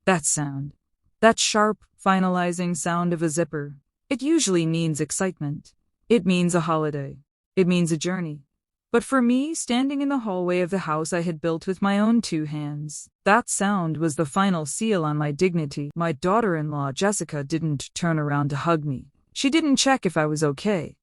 That sound. That sharp, finalizing sound of a zipper. It usually means excitement. It means a holiday. It means a journey. But for me, standing in the hallway of the house I had built with my own two hands, that sound was the final seal on my dignity. My daughter-in-law, Jessica, didn't turn around to hug me. She didn't check if I was okay.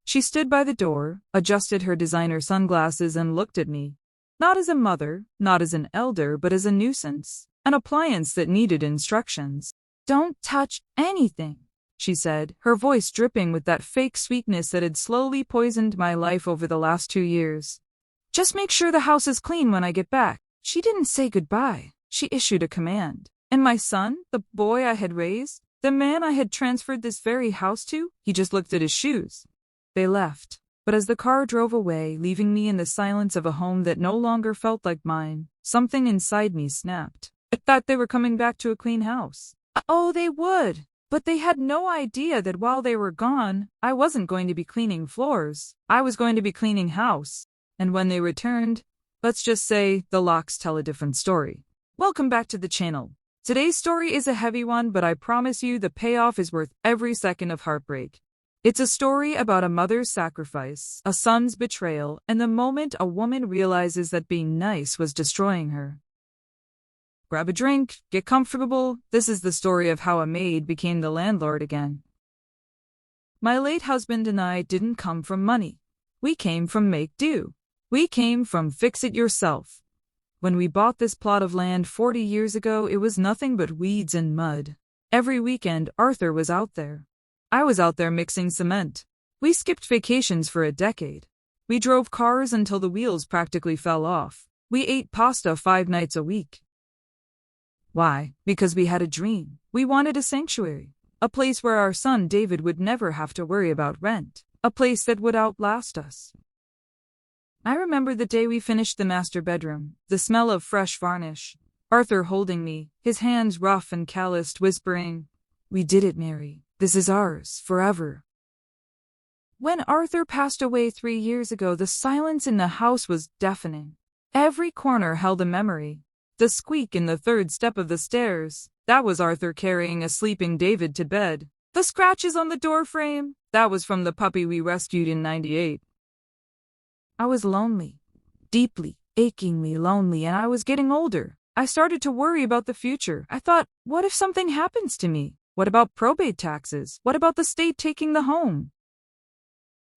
She stood by the door, adjusted her designer sunglasses, and looked at me. Not as a mother, not as an elder, but as a nuisance. An appliance that needed instructions. "Don't touch anything," she said, her voice dripping with that fake sweetness that had slowly poisoned my life over the last 2 years. "Just make sure the house is clean when I get back." She didn't say goodbye. She issued a command. And my son, the boy I had raised, the man I had transferred this very house to, he just looked at his shoes. They left. But as the car drove away, leaving me in the silence of a home that no longer felt like mine, something inside me snapped. I thought they were coming back to a clean house. Oh, they would. But they had no idea that while they were gone, I wasn't going to be cleaning floors. I was going to be cleaning house. And when they returned, let's just say the locks tell a different story. Welcome back to the channel. Today's story is a heavy one, but I promise you the payoff is worth every second of heartbreak. It's a story about a mother's sacrifice, a son's betrayal, and the moment a woman realizes that being nice was destroying her. Grab a drink, get comfortable. This is the story of how a maid became the landlord again. My late husband and I didn't come from money. We came from make do. We came from fix it yourself. When we bought this plot of land 40 years ago, it was nothing but weeds and mud. Every weekend, Arthur was out there. I was out there mixing cement. We skipped vacations for a decade. We drove cars until the wheels practically fell off. We ate pasta 5 nights a week. Why? Because we had a dream. We wanted a sanctuary. A place where our son David would never have to worry about rent. A place that would outlast us. I remember the day we finished the master bedroom, the smell of fresh varnish. Arthur holding me, his hands rough and calloused, whispering, "We did it, Mary. This is ours, forever." When Arthur passed away 3 years ago, the silence in the house was deafening. Every corner held a memory. The squeak in the 3rd step of the stairs, that was Arthur carrying a sleeping David to bed. The scratches on the door frame, that was from the puppy we rescued in '98. I was lonely. Deeply, achingly lonely, and I was getting older. I started to worry about the future. I thought, what if something happens to me? What about probate taxes? What about the state taking the home?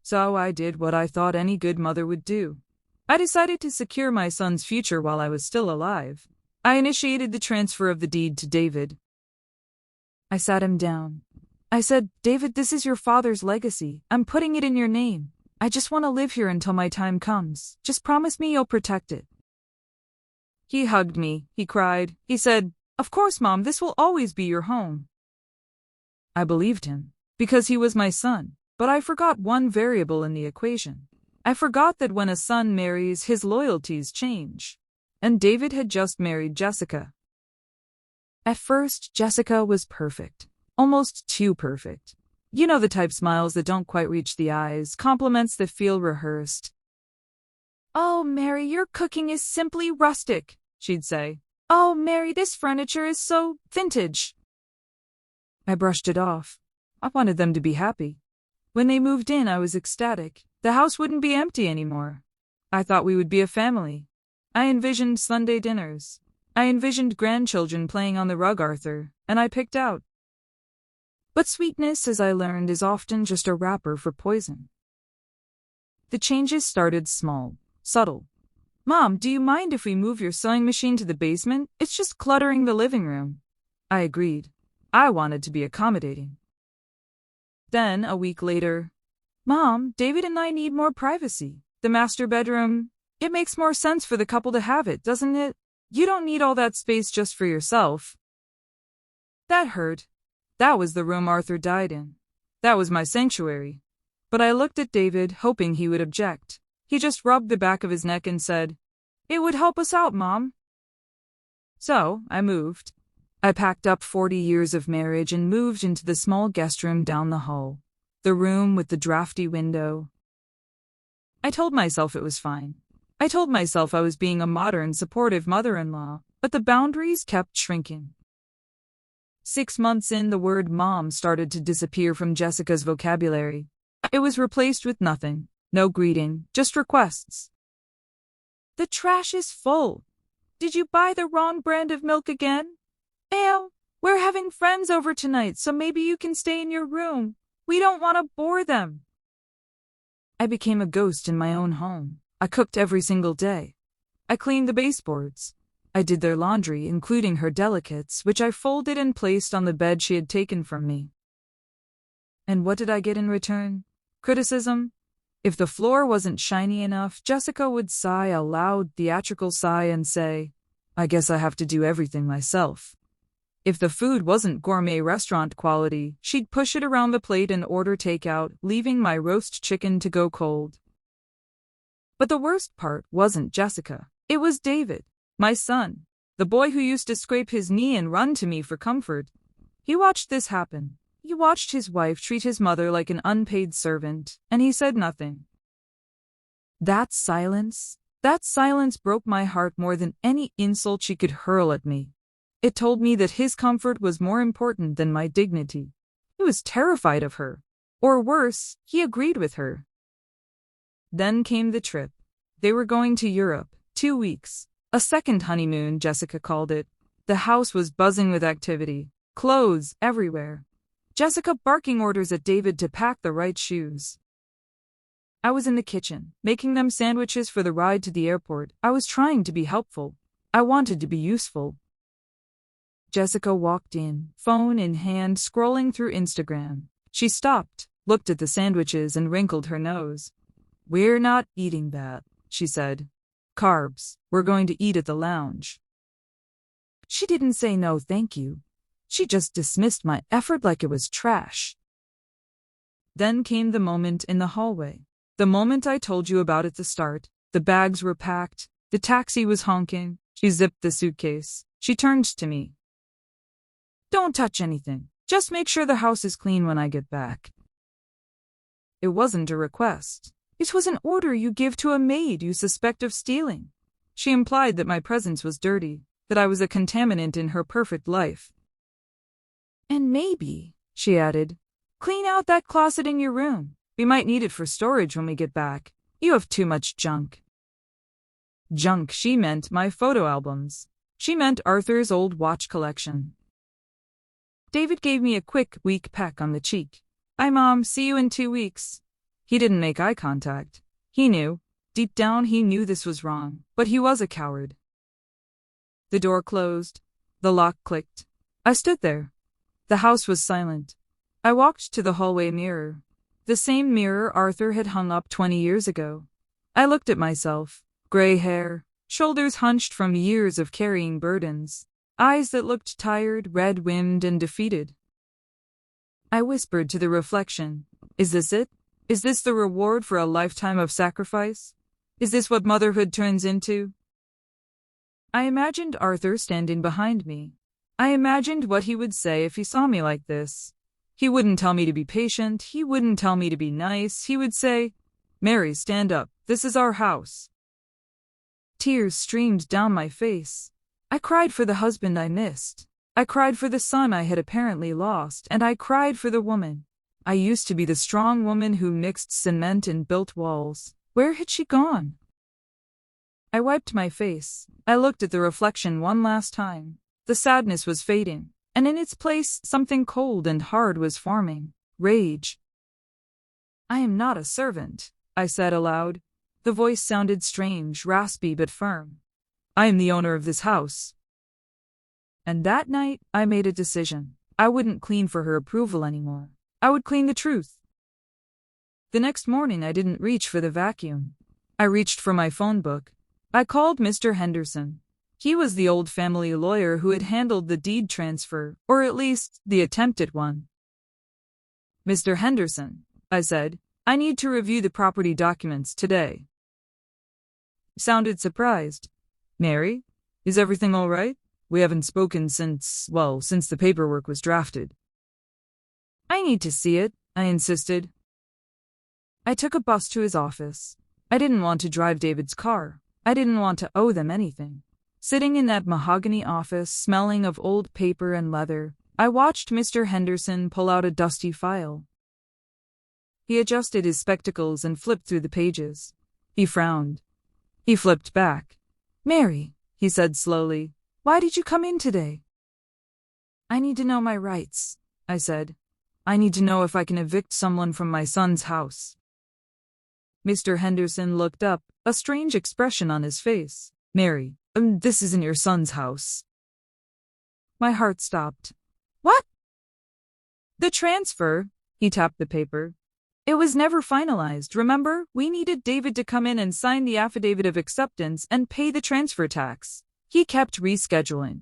So I did what I thought any good mother would do. I decided to secure my son's future while I was still alive. I initiated the transfer of the deed to David. I sat him down. I said, "David, this is your father's legacy. I'm putting it in your name. I just want to live here until my time comes. Just promise me you'll protect it." He hugged me. He cried. He said, "Of course, Mom, this will always be your home." I believed him, because he was my son, but I forgot one variable in the equation. I forgot that when a son marries, his loyalties change. And David had just married Jessica. At first, Jessica was perfect. Almost too perfect. You know the type smiles that don't quite reach the eyes, compliments that feel rehearsed. "Oh, Mary, your cooking is simply rustic," she'd say. "Oh, Mary, this furniture is so vintage." I brushed it off. I wanted them to be happy. When they moved in, I was ecstatic. The house wouldn't be empty anymore. I thought we would be a family. I envisioned Sunday dinners. I envisioned grandchildren playing on the rug, Arthur, and I picked out. But sweetness, as I learned, is often just a wrapper for poison. The changes started small, subtle. "Mom, do you mind if we move your sewing machine to the basement? It's just cluttering the living room." I agreed. I wanted to be accommodating. Then, a week later, "Mom, David and I need more privacy. The master bedroom, it makes more sense for the couple to have it, doesn't it? You don't need all that space just for yourself." That hurt. That was the room Arthur died in. That was my sanctuary. But I looked at David, hoping he would object. He just rubbed the back of his neck and said, "It would help us out, Mom." So, I moved. I packed up 40 years of marriage and moved into the small guest room down the hall. The room with the drafty window. I told myself it was fine. I told myself I was being a modern, supportive mother-in-law, but the boundaries kept shrinking. 6 months in, the word mom started to disappear from Jessica's vocabulary. It was replaced with nothing. No greeting, just requests. The trash is full. Did you buy the wrong brand of milk again? Ma'am, we're having friends over tonight, so maybe you can stay in your room. We don't want to bore them. I became a ghost in my own home. I cooked every single day. I cleaned the baseboards. I did their laundry, including her delicates, which I folded and placed on the bed she had taken from me. And what did I get in return? Criticism? If the floor wasn't shiny enough, Jessica would sigh a loud, theatrical sigh and say, I guess I have to do everything myself. If the food wasn't gourmet restaurant quality, she'd push it around the plate and order takeout, leaving my roast chicken to go cold. But the worst part wasn't Jessica. It was David, my son, the boy who used to scrape his knee and run to me for comfort. He watched this happen. He watched his wife treat his mother like an unpaid servant, and he said nothing. That silence broke my heart more than any insult she could hurl at me. It told me that his comfort was more important than my dignity. He was terrified of her. Or worse, he agreed with her. Then came the trip. They were going to Europe, 2 weeks. A second honeymoon, Jessica called it. The house was buzzing with activity. Clothes everywhere. Jessica barking orders at David to pack the right shoes. I was in the kitchen, making them sandwiches for the ride to the airport. I was trying to be helpful. I wanted to be useful. Jessica walked in, phone in hand, scrolling through Instagram. She stopped, looked at the sandwiches and wrinkled her nose. We're not eating that, she said. Carbs. We're going to eat at the lounge. She didn't say no thank you. She just dismissed my effort like it was trash. Then came the moment in the hallway. The moment I told you about at the start. The bags were packed. The taxi was honking. She zipped the suitcase. She turned to me. Don't touch anything. Just make sure the house is clean when I get back. It wasn't a request. It was an order you give to a maid you suspect of stealing. She implied that my presence was dirty, that I was a contaminant in her perfect life. And maybe, she added, clean out that closet in your room. We might need it for storage when we get back. You have too much junk. Junk, she meant my photo albums. She meant Arthur's old watch collection. David gave me a quick, weak peck on the cheek. Bye, Mom. See you in 2 weeks. He didn't make eye contact. He knew. Deep down he knew this was wrong, but he was a coward. The door closed. The lock clicked. I stood there. The house was silent. I walked to the hallway mirror. The same mirror Arthur had hung up 20 years ago. I looked at myself. Gray hair, shoulders hunched from years of carrying burdens, eyes that looked tired, red-rimmed, and defeated. I whispered to the reflection, is this it? Is this the reward for a lifetime of sacrifice? Is this what motherhood turns into? I imagined Arthur standing behind me. I imagined what he would say if he saw me like this. He wouldn't tell me to be patient. He wouldn't tell me to be nice. He would say, Mary, stand up. This is our house. Tears streamed down my face. I cried for the husband I missed. I cried for the son I had apparently lost, and I cried for the woman. I used to be the strong woman who mixed cement and built walls. Where had she gone? I wiped my face. I looked at the reflection one last time. The sadness was fading, and in its place something cold and hard was forming. Rage. I am not a servant, I said aloud. The voice sounded strange, raspy but firm. I am the owner of this house. And that night, I made a decision. I wouldn't clean for her approval anymore. I would clean the truth. The next morning, I didn't reach for the vacuum. I reached for my phone book. I called Mr. Henderson. He was the old family lawyer who had handled the deed transfer, or at least the attempted one. Mr. Henderson, I said, I need to review the property documents today. He sounded surprised. Mary, is everything all right? We haven't spoken since the paperwork was drafted. I need to see it, I insisted. I took a bus to his office. I didn't want to drive David's car. I didn't want to owe them anything. Sitting in that mahogany office, smelling of old paper and leather, I watched Mr. Henderson pull out a dusty file. He adjusted his spectacles and flipped through the pages. He frowned. He flipped back. "Mary," he said slowly, "why did you come in today?" "I need to know my rights," I said. "I need to know if I can evict someone from my son's house." Mr. Henderson looked up, a strange expression on his face. "Mary, this isn't your son's house." My heart stopped. "What?" "The transfer," he tapped the paper. "It was never finalized, remember? We needed David to come in and sign the affidavit of acceptance and pay the transfer tax. He kept rescheduling.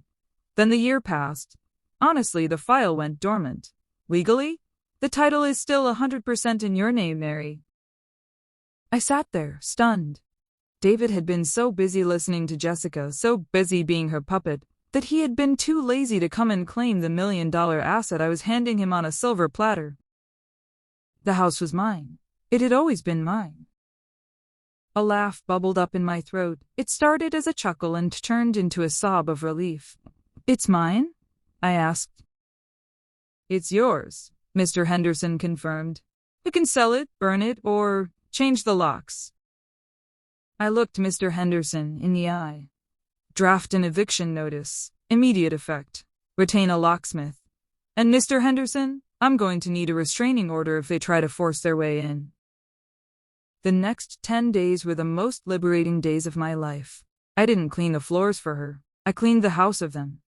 Then the year passed. Honestly, the file went dormant. Legally, the title is still 100% in your name, Mary." I sat there, stunned. David had been so busy listening to Jessica, so busy being her puppet, that he had been too lazy to come and claim the $1 million asset I was handing him on a silver platter. The house was mine. It had always been mine. A laugh bubbled up in my throat. It started as a chuckle and turned into a sob of relief. "It's mine?" I asked. "It's yours," Mr. Henderson confirmed. "You can sell it, burn it, or change the locks." I looked Mr. Henderson in the eye. "Draft an eviction notice. Immediate effect. Retain a locksmith. And Mr. Henderson, I'm going to need a restraining order if they try to force their way in." The next 10 days were the most liberating days of my life. I didn't clean the floors for her. I cleaned the house of them.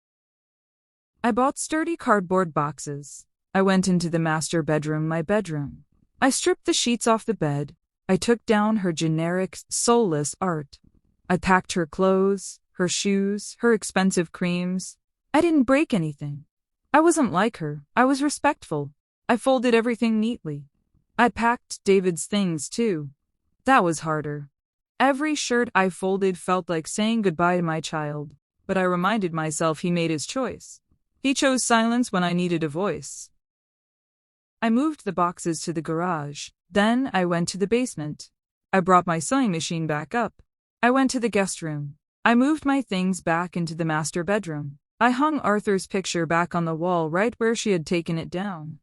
I bought sturdy cardboard boxes. I went into the master bedroom, my bedroom. I stripped the sheets off the bed. I took down her generic, soulless art. I packed her clothes, her shoes, her expensive creams. I didn't break anything. I wasn't like her. I was respectful. I folded everything neatly. I packed David's things, too. That was harder. Every shirt I folded felt like saying goodbye to my child, but I reminded myself he made his choice. He chose silence when I needed a voice. I moved the boxes to the garage. Then I went to the basement. I brought my sewing machine back up. I went to the guest room. I moved my things back into the master bedroom. I hung Arthur's picture back on the wall right where she had taken it down.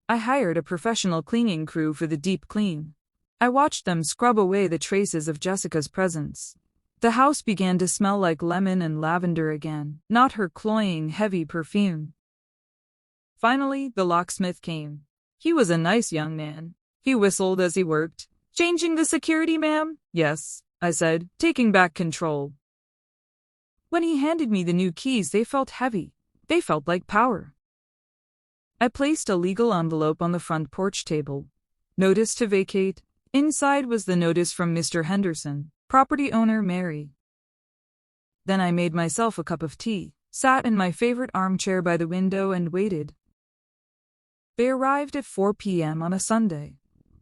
I hired a professional cleaning crew for the deep clean. I watched them scrub away the traces of Jessica's presence. The house began to smell like lemon and lavender again, not her cloying, heavy perfume. Finally, the locksmith came. He was a nice young man. He whistled as he worked. "Changing the security, ma'am?" "Yes," I said, taking back control. When he handed me the new keys, they felt heavy. They felt like power. I placed a legal envelope on the front porch table. Notice to vacate. Inside was the notice from Mr. Henderson, property owner Mary. Then I made myself a cup of tea, sat in my favorite armchair by the window and waited. They arrived at 4 p.m. on a Sunday.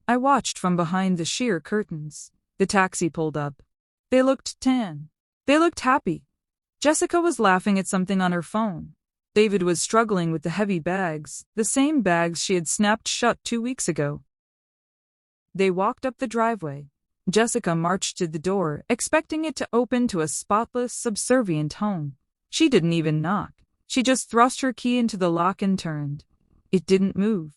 I watched from behind the sheer curtains. The taxi pulled up. They looked tan. They looked happy. Jessica was laughing at something on her phone. David was struggling with the heavy bags, the same bags she had snapped shut 2 weeks ago. They walked up the driveway. Jessica marched to the door, expecting it to open to a spotless, subservient home. She didn't even knock. She just thrust her key into the lock and turned. It didn't move.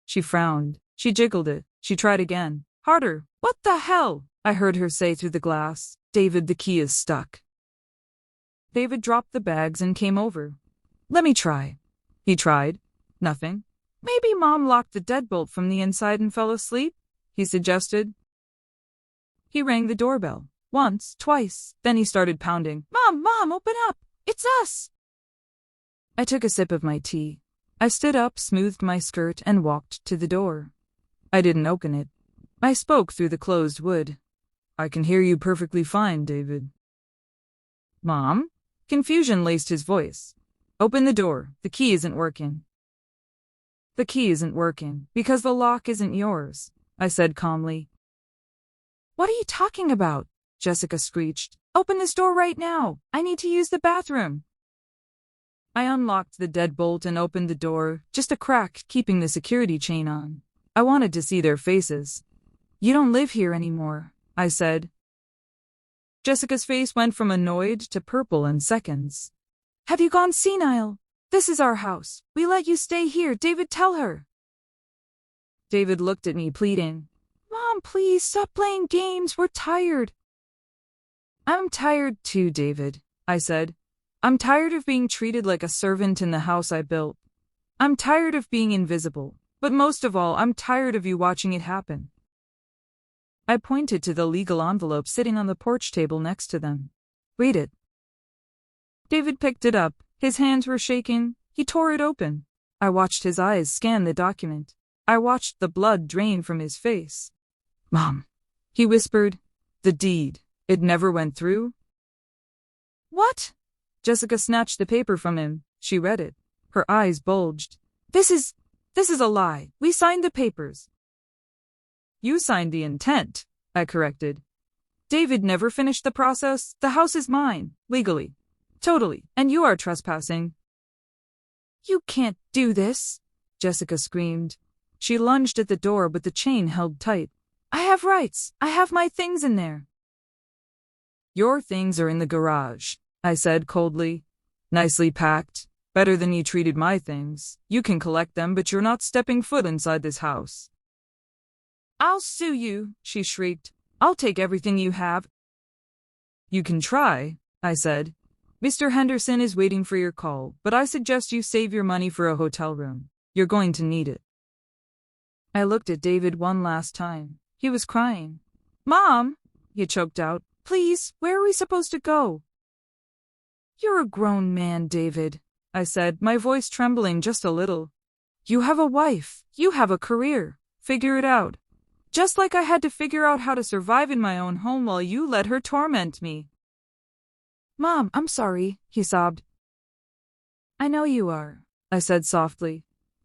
She frowned. She jiggled it. She tried again. Harder. "What the hell?" I heard her say through the glass. "David, the key is stuck." David dropped the bags and came over. "Let me try." He tried. Nothing. "Maybe Mom locked the deadbolt from the inside and fell asleep," he suggested. He rang the doorbell. Once, twice. Then he started pounding. Mom, open up! It's us!" I took a sip of my tea. I stood up, smoothed my skirt, and walked to the door. I didn't open it. I spoke through the closed wood. "I can hear you perfectly fine, David." "Mom?" Confusion laced his voice. "Open the door. The key isn't working." "The key isn't working because the lock isn't yours," I said calmly. "What are you talking about?" Jessica screeched. "Open this door right now. I need to use the bathroom." I unlocked the deadbolt and opened the door, just a crack keeping the security chain on. I wanted to see their faces. "You don't live here anymore," I said. Jessica's face went from annoyed to purple in seconds. "Have you gone senile?" This is our house. We let you stay here. David, tell her. David looked at me, pleading. Mom, please stop playing games. We're tired. I'm tired too, David, I said. I'm tired of being treated like a servant in the house I built. I'm tired of being invisible. But most of all, I'm tired of you watching it happen. I pointed to the legal envelope sitting on the porch table next to them. Read it. David picked it up. His hands were shaking. He tore it open. I watched his eyes scan the document. I watched the blood drain from his face. Mom, he whispered. The deed. It never went through? What? Jessica snatched the paper from him. She read it. Her eyes bulged. This is a lie. We signed the papers. You signed the intent, I corrected. David never finished the process. The house is mine, legally. Totally. And you are trespassing. You can't do this, Jessica screamed. She lunged at the door, but the chain held tight. I have rights. I have my things in there. Your things are in the garage, I said coldly. Nicely packed. Better than you treated my things. You can collect them, but you're not stepping foot inside this house. I'll sue you, she shrieked. I'll take everything you have. You can try, I said. Mr. Henderson is waiting for your call, but I suggest you save your money for a hotel room. You're going to need it. I looked at David one last time. He was crying. Mom, he choked out. Please, where are we supposed to go? You're a grown man, David, I said, my voice trembling just a little. You have a wife. You have a career. Figure it out. Just like I had to figure out how to survive in my own home while you let her torment me. Mom, I'm sorry, he sobbed. I know you are, I said softly.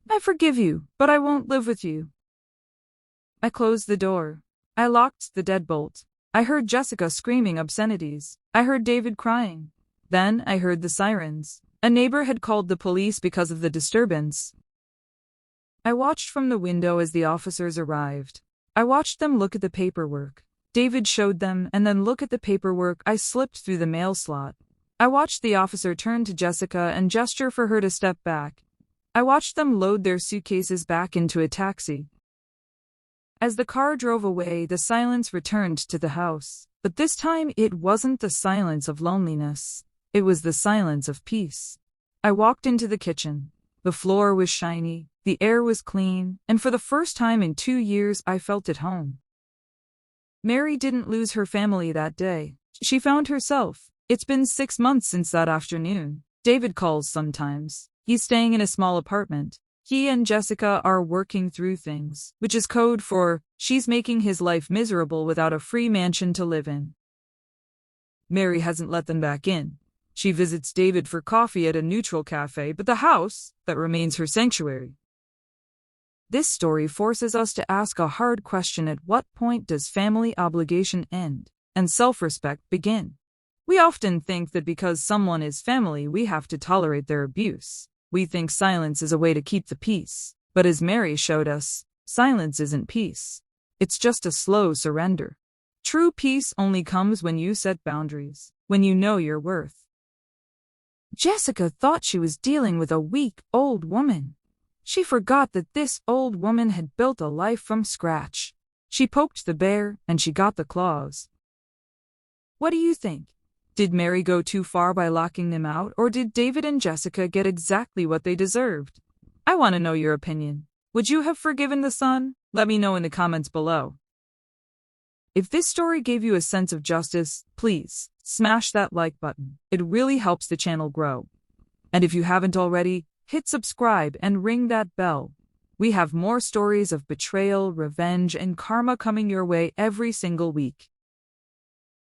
I forgive you, but I won't live with you. I closed the door. I locked the deadbolt. I heard Jessica screaming obscenities. I heard David crying. Then I heard the sirens. A neighbor had called the police because of the disturbance. I watched from the window as the officers arrived. I watched them look at the paperwork. David showed them, and then look at the paperwork. I slipped through the mail slot. I watched the officer turn to Jessica and gesture for her to step back. I watched them load their suitcases back into a taxi. As the car drove away, the silence returned to the house. But this time it wasn't the silence of loneliness. It was the silence of peace. I walked into the kitchen. The floor was shiny, the air was clean, and for the first time in 2 years I felt at home. Mary didn't lose her family that day. She found herself. It's been 6 months since that afternoon. David calls sometimes. He's staying in a small apartment. He and Jessica are working through things, which is code for she's making his life miserable without a free mansion to live in. Mary hasn't let them back in. She visits David for coffee at a neutral cafe, but the house, that remains her sanctuary. This story forces us to ask a hard question: at what point does family obligation end and self-respect begin? We often think that because someone is family, we have to tolerate their abuse. We think silence is a way to keep the peace. But as Mary showed us, silence isn't peace. It's just a slow surrender. True peace only comes when you set boundaries, when you know your worth. Jessica thought she was dealing with a weak, old woman. She forgot that this old woman had built a life from scratch. She poked the bear, and she got the claws. What do you think? Did Mary go too far by locking them out, or did David and Jessica get exactly what they deserved? I want to know your opinion. Would you have forgiven the son? Let me know in the comments below. If this story gave you a sense of justice, please smash that like button. It really helps the channel grow. And if you haven't already, hit subscribe and ring that bell. We have more stories of betrayal, revenge, and karma coming your way every single week.